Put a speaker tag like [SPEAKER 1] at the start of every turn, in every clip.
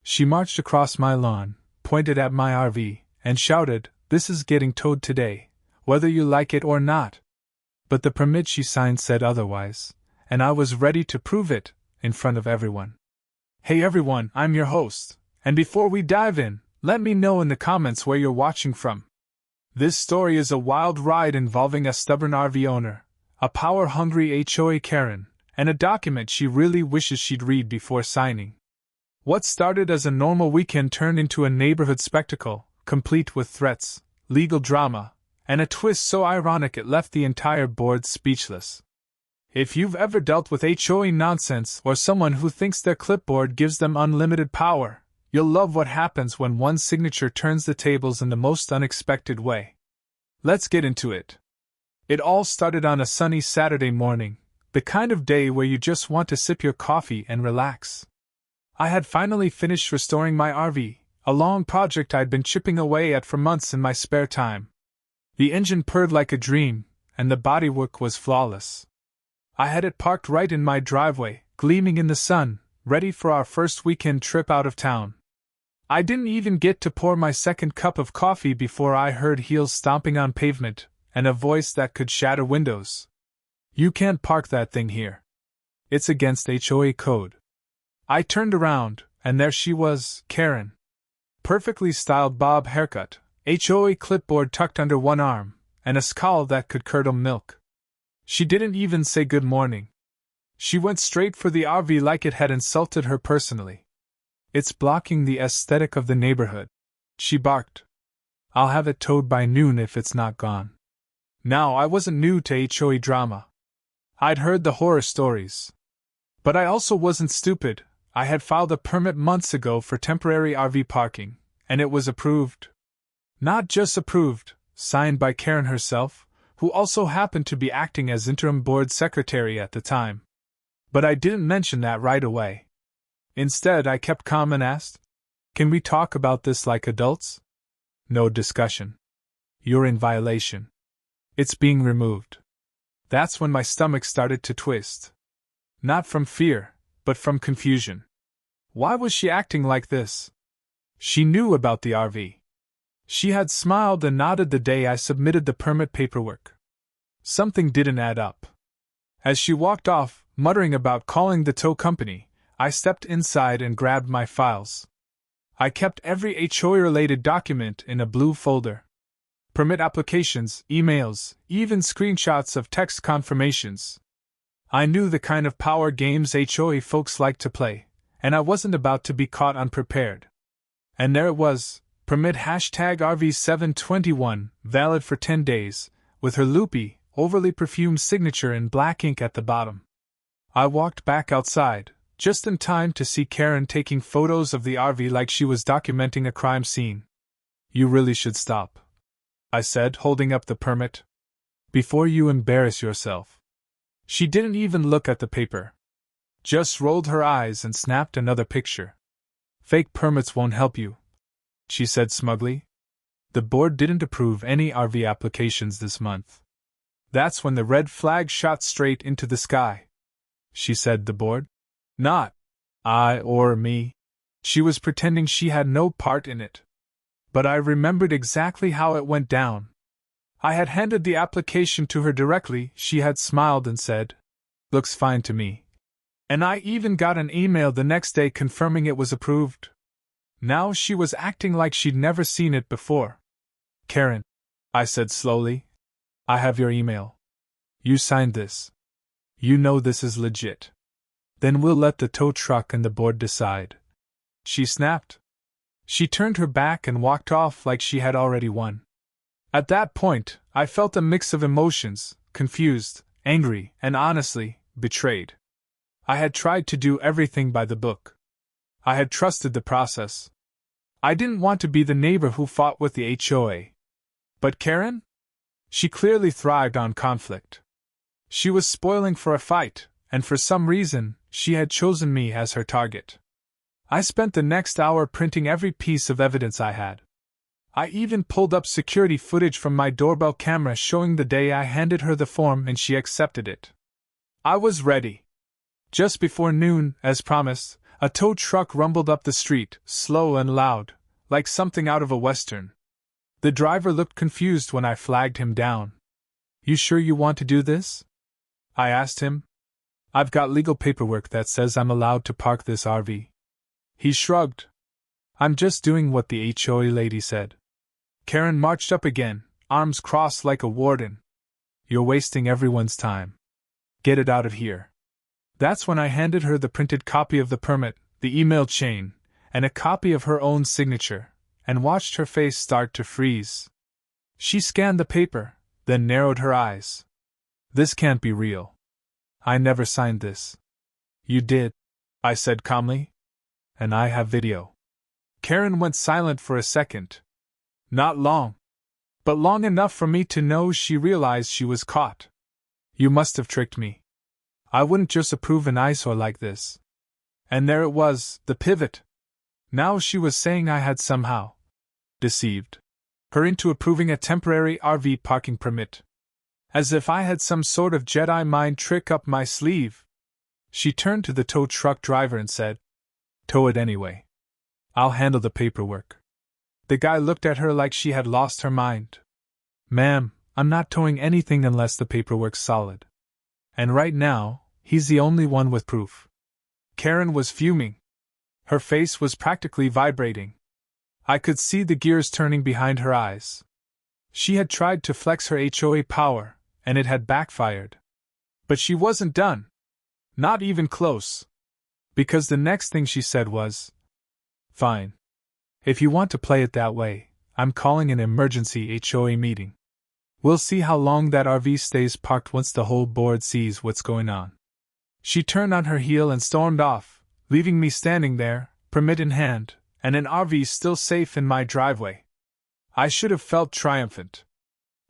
[SPEAKER 1] She marched across my lawn, pointed at my RV, and shouted, "This is getting towed today, whether you like it or not." But the permit she signed said otherwise, and I was ready to prove it, in front of everyone. Hey everyone, I'm your host, and before we dive in, let me know in the comments where you're watching from. This story is a wild ride involving a stubborn RV owner, a power-hungry HOA Karen, and a document she really wishes she'd read before signing. What started as a normal weekend turned into a neighborhood spectacle, complete with threats, legal drama, and a twist so ironic it left the entire board speechless. If you've ever dealt with HOA nonsense or someone who thinks their clipboard gives them unlimited power, you'll love what happens when one signature turns the tables in the most unexpected way. Let's get into it. It all started on a sunny Saturday morning, the kind of day where you just want to sip your coffee and relax. I had finally finished restoring my RV, a long project I'd been chipping away at for months in my spare time. The engine purred like a dream, and the bodywork was flawless. I had it parked right in my driveway, gleaming in the sun, ready for our first weekend trip out of town. I didn't even get to pour my second cup of coffee before I heard heels stomping on pavement, and a voice that could shatter windows. "You can't park that thing here. It's against HOA code." I turned around, and there she was, Karen. Perfectly styled bob haircut, HOA clipboard tucked under one arm, and a scowl that could curdle milk. She didn't even say good morning. She went straight for the RV like it had insulted her personally. "It's blocking the aesthetic of the neighborhood," she barked. "I'll have it towed by noon if it's not gone." Now, I wasn't new to HOA drama. I'd heard the horror stories. But I also wasn't stupid. I had filed a permit months ago for temporary RV parking, and it was approved. Not just approved, signed by Karen herself, who also happened to be acting as interim board secretary at the time. But I didn't mention that right away. Instead, I kept calm and asked, "Can we talk about this like adults?" "No discussion. You're in violation. It's being removed." That's when my stomach started to twist. Not from fear, but from confusion. Why was she acting like this? She knew about the RV. She had smiled and nodded the day I submitted the permit paperwork. Something didn't add up. As she walked off, muttering about calling the tow company, I stepped inside and grabbed my files. I kept every HOA-related document in a blue folder. Permit applications, emails, even screenshots of text confirmations. I knew the kind of power games HOA folks like to play, and I wasn't about to be caught unprepared. And there it was, permit #RV721, valid for 10 days, with her loopy, overly perfumed signature in black ink at the bottom. I walked back outside, just in time to see Karen taking photos of the RV like she was documenting a crime scene. "You really should stop," I said, holding up the permit. "Before you embarrass yourself." She didn't even look at the paper. Just rolled her eyes and snapped another picture. "Fake permits won't help you," she said smugly. "The board didn't approve any RV applications this month." That's when the red flag shot straight into the sky. She said the board? Not I or me. She was pretending she had no part in it. But I remembered exactly how it went down. I had handed the application to her directly. She had smiled and said, "Looks fine to me." And I even got an email the next day confirming it was approved. Now she was acting like she'd never seen it before. "Karen," I said slowly, "I have your email. You signed this. You know this is legit. Then we'll let the tow truck and the board decide." She snapped. She turned her back and walked off like she had already won. At that point, I felt a mix of emotions, confused, angry, and honestly, betrayed. I had tried to do everything by the book. I had trusted the process. I didn't want to be the neighbor who fought with the HOA. But Karen? She clearly thrived on conflict. She was spoiling for a fight, and for some reason, she had chosen me as her target. I spent the next hour printing every piece of evidence I had. I even pulled up security footage from my doorbell camera showing the day I handed her the form and she accepted it. I was ready. Just before noon, as promised, A tow truck rumbled up the street, slow and loud, like something out of a western. The driver looked confused when I flagged him down. "You sure you want to do this?" I asked him. "I've got legal paperwork that says I'm allowed to park this RV." He shrugged. "I'm just doing what the HOA lady said." Karen marched up again, arms crossed like a warden. "You're wasting everyone's time. Get it out of here." That's when I handed her the printed copy of the permit, the email chain, and a copy of her own signature, and watched her face start to freeze. She scanned the paper, then narrowed her eyes. "This can't be real. I never signed this." "You did," I said calmly. "And I have video." Karen went silent for a second. Not long. But long enough for me to know she realized she was caught. "You must have tricked me. I wouldn't just approve an eyesore like this." And there it was, the pivot. Now she was saying I had somehow deceived her into approving a temporary RV parking permit. As if I had some sort of Jedi mind trick up my sleeve. She turned to the tow truck driver and said, "Tow it anyway. I'll handle the paperwork." The guy looked at her like she had lost her mind. "Ma'am, I'm not towing anything unless the paperwork's solid. And right now, he's the only one with proof." Karen was fuming. Her face was practically vibrating. I could see the gears turning behind her eyes. She had tried to flex her HOA power, and it had backfired. But she wasn't done. Not even close. Because the next thing she said was, "Fine. If you want to play it that way, I'm calling an emergency HOA meeting. We'll see how long that RV stays parked once the whole board sees what's going on." She turned on her heel and stormed off, leaving me standing there, permit in hand, and an RV still safe in my driveway. I should have felt triumphant.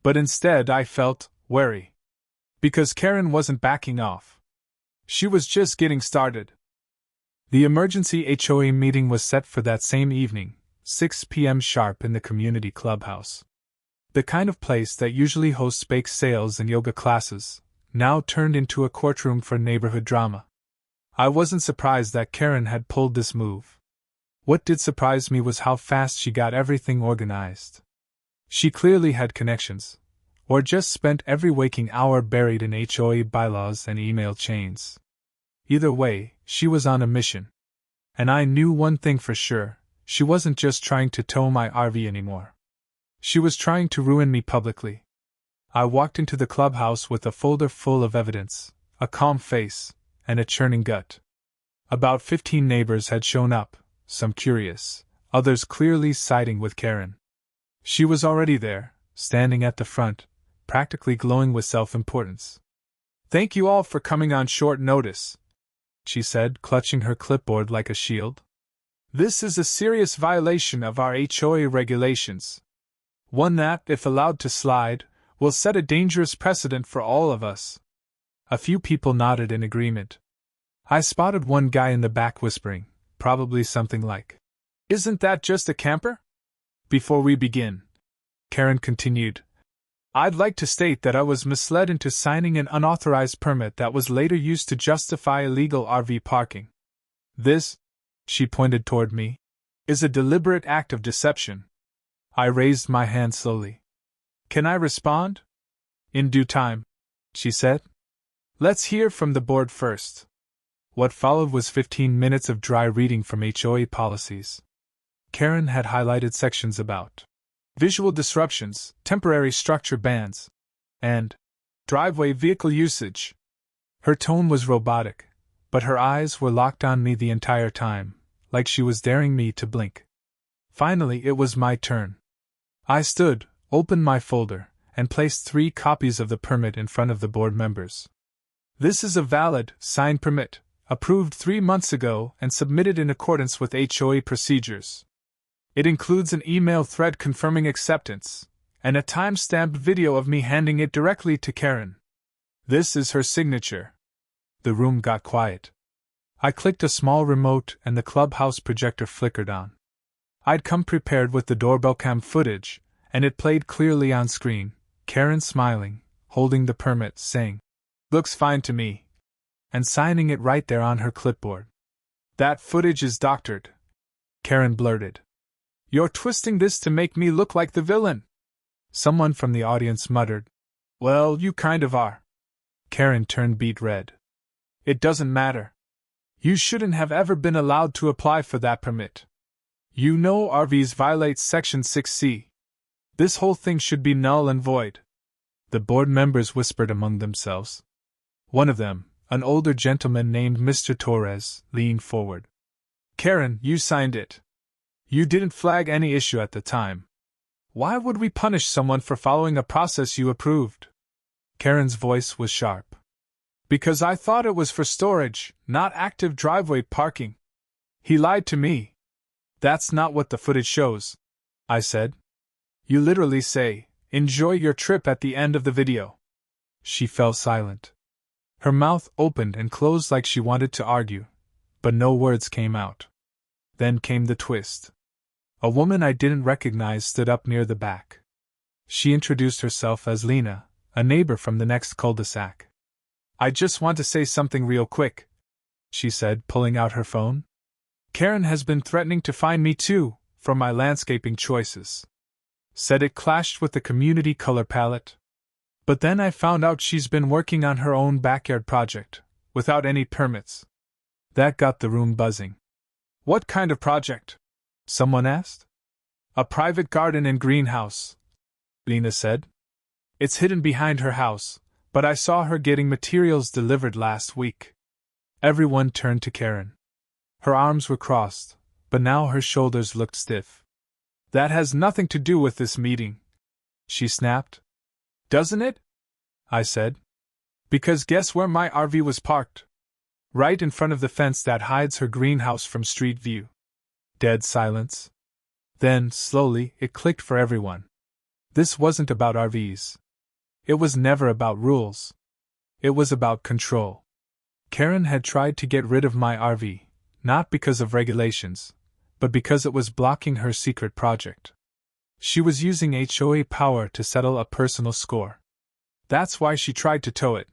[SPEAKER 1] But instead I felt wary. Because Karen wasn't backing off. She was just getting started. The emergency HOA meeting was set for that same evening, 6 p.m. sharp in the community clubhouse. The kind of place that usually hosts bake sales and yoga classes, now turned into a courtroom for neighborhood drama. I wasn't surprised that Karen had pulled this move. What did surprise me was how fast she got everything organized. She clearly had connections, or just spent every waking hour buried in HOA bylaws and email chains. Either way, she was on a mission. And I knew one thing for sure, she wasn't just trying to tow my RV anymore. She was trying to ruin me publicly. I walked into the clubhouse with a folder full of evidence, a calm face, and a churning gut. About 15 neighbors had shown up, some curious, others clearly siding with Karen. She was already there, standing at the front, practically glowing with self-importance. "Thank you all for coming on short notice," she said, clutching her clipboard like a shield. "This is a serious violation of our HOA regulations. One that, if allowed to slide, will set a dangerous precedent for all of us." A few people nodded in agreement. I spotted one guy in the back whispering, probably something like, "Isn't that just a camper?" "Before we begin," Karen continued, "I'd like to state that I was misled into signing an unauthorized permit that was later used to justify illegal RV parking. This," she pointed toward me, "is a deliberate act of deception." I raised my hand slowly. "Can I respond?" "In due time," she said. "Let's hear from the board first." What followed was 15 minutes of dry reading from HOA policies. Karen had highlighted sections about visual disruptions, temporary structure bans, and driveway vehicle usage. Her tone was robotic, but her eyes were locked on me the entire time, like she was daring me to blink. Finally, it was my turn. I stood, opened my folder, and placed 3 copies of the permit in front of the board members. "This is a valid, signed permit, approved 3 months ago and submitted in accordance with HOA procedures. It includes an email thread confirming acceptance, and a time-stamped video of me handing it directly to Karen. This is her signature." The room got quiet. I clicked a small remote and the clubhouse projector flickered on. I'd come prepared with the doorbell cam footage, and it played clearly on screen, Karen smiling, holding the permit, saying, "Looks fine to me," and signing it right there on her clipboard. That footage is doctored, Karen blurted. You're twisting this to make me look like the villain. Someone from the audience muttered. Well, you kind of are. Karen turned beet red. It doesn't matter. You shouldn't have ever been allowed to apply for that permit. You know RVs violate Section 6C. This whole thing should be null and void. The board members whispered among themselves. One of them, an older gentleman named Mr. Torres, leaned forward. Karen, you signed it. You didn't flag any issue at the time. Why would we punish someone for following a process you approved? Karen's voice was sharp. Because I thought it was for storage, not active driveway parking. He lied to me. That's not what the footage shows, I said. You literally say, enjoy your trip at the end of the video. She fell silent. Her mouth opened and closed like she wanted to argue, but no words came out. Then came the twist. A woman I didn't recognize stood up near the back. She introduced herself as Lena, a neighbor from the next cul-de-sac. I just want to say something real quick, she said, pulling out her phone. Karen has been threatening to fine me too, for my landscaping choices. Said it clashed with the community color palette. But then I found out she's been working on her own backyard project, without any permits. That got the room buzzing. What kind of project? Someone asked. A private garden and greenhouse, Lena said. It's hidden behind her house, but I saw her getting materials delivered last week. Everyone turned to Karen. Her arms were crossed, but now her shoulders looked stiff. That has nothing to do with this meeting, she snapped. Doesn't it? I said. Because guess where my RV was parked? Right in front of the fence that hides her greenhouse from street view. Dead silence. Then, slowly, it clicked for everyone. This wasn't about RVs. It was never about rules. It was about control. Karen had tried to get rid of my RV, not because of regulations, but because it was blocking her secret project. She was using HOA power to settle a personal score. That's why she tried to tow it,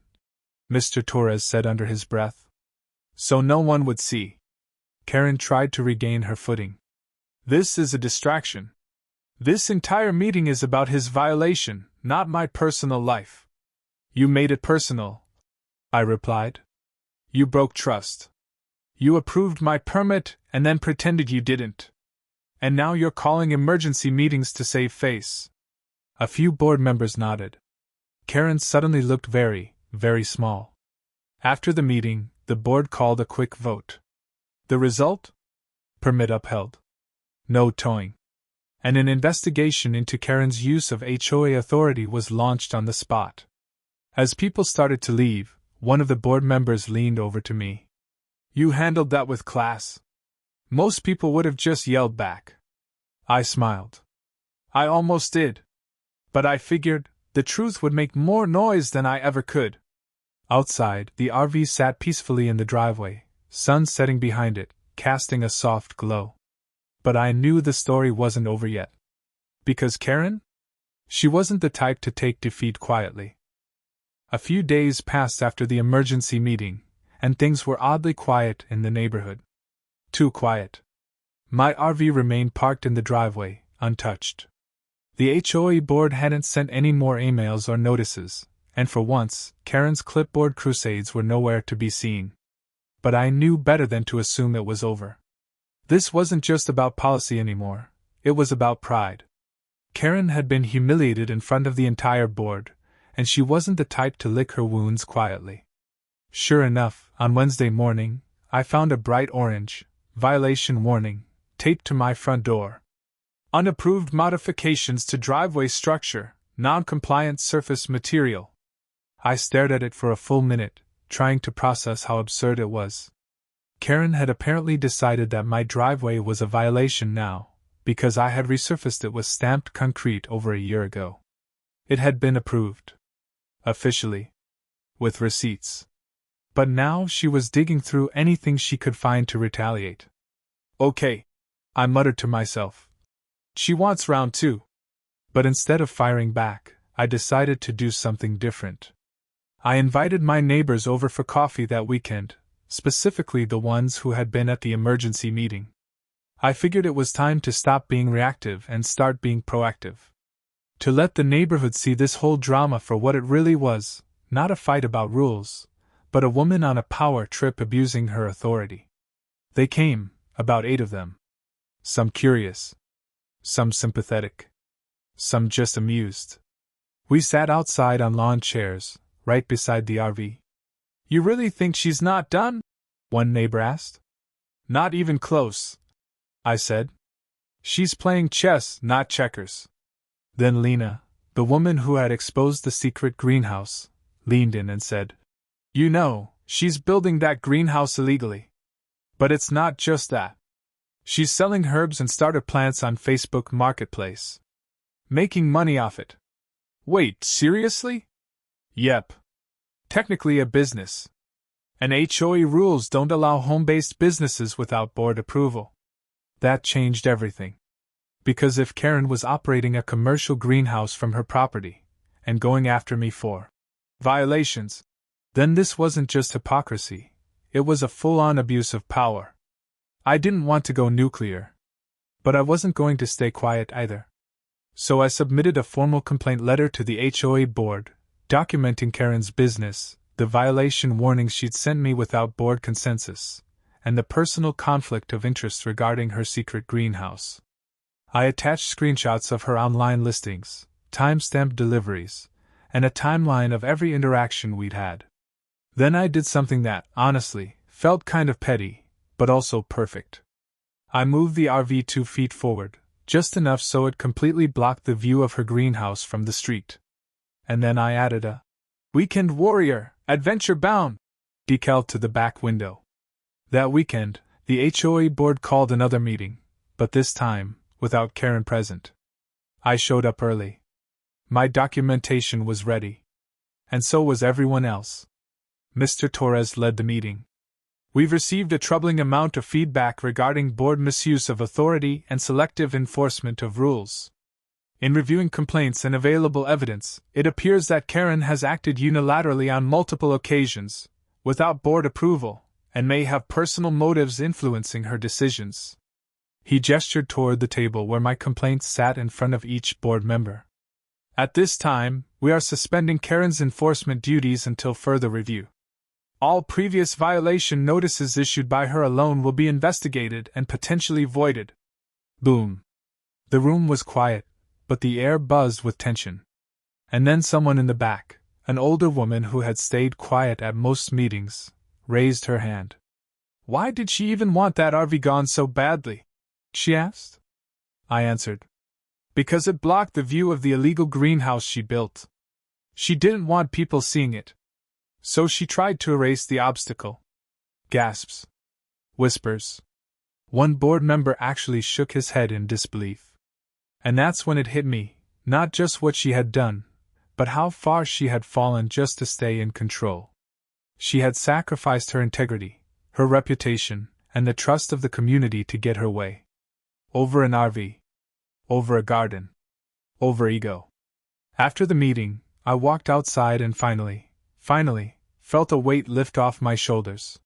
[SPEAKER 1] Mr. Torres said under his breath. So no one would see. Karen tried to regain her footing. This is a distraction. This entire meeting is about his violation, not my personal life. You made it personal, I replied. You broke trust. You approved my permit and then pretended you didn't. And now you're calling emergency meetings to save face. A few board members nodded. Karen suddenly looked very, very small. After the meeting, the board called a quick vote. The result? Permit upheld. No towing. And an investigation into Karen's use of HOA authority was launched on the spot. As people started to leave, one of the board members leaned over to me. You handled that with class. Most people would have just yelled back. I smiled. I almost did. But I figured the truth would make more noise than I ever could. Outside, the RV sat peacefully in the driveway, sun setting behind it, casting a soft glow. But I knew the story wasn't over yet. Because Karen? She wasn't the type to take defeat quietly. A few days passed after the emergency meeting, and things were oddly quiet in the neighborhood. Too quiet. My RV remained parked in the driveway, untouched. The HOA board hadn't sent any more emails or notices, and for once, Karen's clipboard crusades were nowhere to be seen. But I knew better than to assume it was over. This wasn't just about policy anymore, it was about pride. Karen had been humiliated in front of the entire board, and she wasn't the type to lick her wounds quietly. Sure enough, on Wednesday morning, I found a bright orange violation warning taped to my front door. Unapproved modifications to driveway structure, non-compliant surface material. I stared at it for a full minute, trying to process how absurd it was. Karen had apparently decided that my driveway was a violation now, because I had resurfaced it with stamped concrete over a year ago. It had been approved. Officially. With receipts. But now she was digging through anything she could find to retaliate. Okay, I muttered to myself. She wants round two. But instead of firing back, I decided to do something different. I invited my neighbors over for coffee that weekend, specifically the ones who had been at the emergency meeting. I figured it was time to stop being reactive and start being proactive. To let the neighborhood see this whole drama for what it really was, not a fight about rules, but a woman on a power trip abusing her authority. They came, about 8 of them. Some curious. Some sympathetic. Some just amused. We sat outside on lawn chairs, right beside the RV. "You really think she's not done?" one neighbor asked. "Not even close," I said. "She's playing chess, not checkers." Then Lena, the woman who had exposed the secret greenhouse, leaned in and said, "You know, she's building that greenhouse illegally. But it's not just that. She's selling herbs and starter plants on Facebook Marketplace. Making money off it." "Wait, seriously?" "Yep. Technically a business. And HOA rules don't allow home-based businesses without board approval." That changed everything. Because if Karen was operating a commercial greenhouse from her property, and going after me for violations, then this wasn't just hypocrisy, it was a full-on abuse of power. I didn't want to go nuclear. But I wasn't going to stay quiet either. So I submitted a formal complaint letter to the HOA board, documenting Karen's business, the violation warnings she'd sent me without board consensus, and the personal conflict of interest regarding her secret greenhouse. I attached screenshots of her online listings, time-stamped deliveries, and a timeline of every interaction we'd had. Then I did something that, honestly, felt kind of petty, but also perfect. I moved the RV 2 feet forward, just enough so it completely blocked the view of her greenhouse from the street. And then I added a "Weekend Warrior, Adventure Bound" decal to the back window. That weekend, the HOA board called another meeting, but this time, without Karen present. I showed up early. My documentation was ready. And so was everyone else. Mr. Torres led the meeting. "We've received a troubling amount of feedback regarding board misuse of authority and selective enforcement of rules. In reviewing complaints and available evidence, it appears that Karen has acted unilaterally on multiple occasions, without board approval, and may have personal motives influencing her decisions." He gestured toward the table where my complaints sat in front of each board member. "At this time, we are suspending Karen's enforcement duties until further review. All previous violation notices issued by her alone will be investigated and potentially voided." Boom. The room was quiet, but the air buzzed with tension. And then someone in the back, an older woman who had stayed quiet at most meetings, raised her hand. "Why did she even want that RV gone so badly?" she asked. I answered. "Because it blocked the view of the illegal greenhouse she built. She didn't want people seeing it. So she tried to erase the obstacle." Gasps. Whispers. One board member actually shook his head in disbelief. And that's when it hit me, not just what she had done, but how far she had fallen just to stay in control. She had sacrificed her integrity, her reputation, and the trust of the community to get her way. Over an RV. Over a garden. Over ego. After the meeting, I walked outside and finally, felt a weight lift off my shoulders.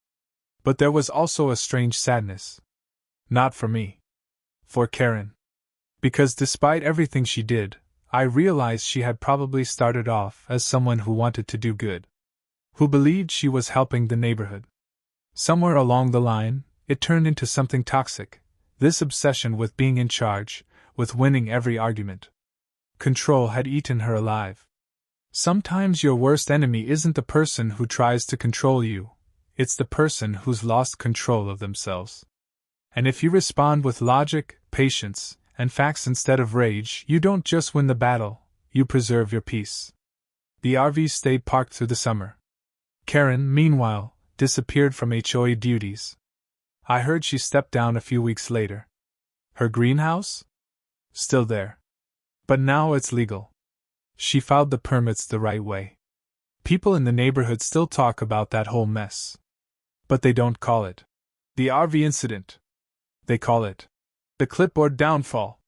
[SPEAKER 1] But there was also a strange sadness. Not for me. For Karen. Because despite everything she did, I realized she had probably started off as someone who wanted to do good. Who believed she was helping the neighborhood. Somewhere along the line, it turned into something toxic, this obsession with being in charge, with winning every argument. Control had eaten her alive. Sometimes your worst enemy isn't the person who tries to control you, it's the person who's lost control of themselves. And if you respond with logic, patience, and facts instead of rage, you don't just win the battle, you preserve your peace. The RV stayed parked through the summer. Karen, meanwhile, disappeared from HOA duties. I heard she stepped down a few weeks later. Her greenhouse? Still there. But now it's legal. She filed the permits the right way. People in the neighborhood still talk about that whole mess. But they don't call it the RV incident. They call it the clipboard downfall.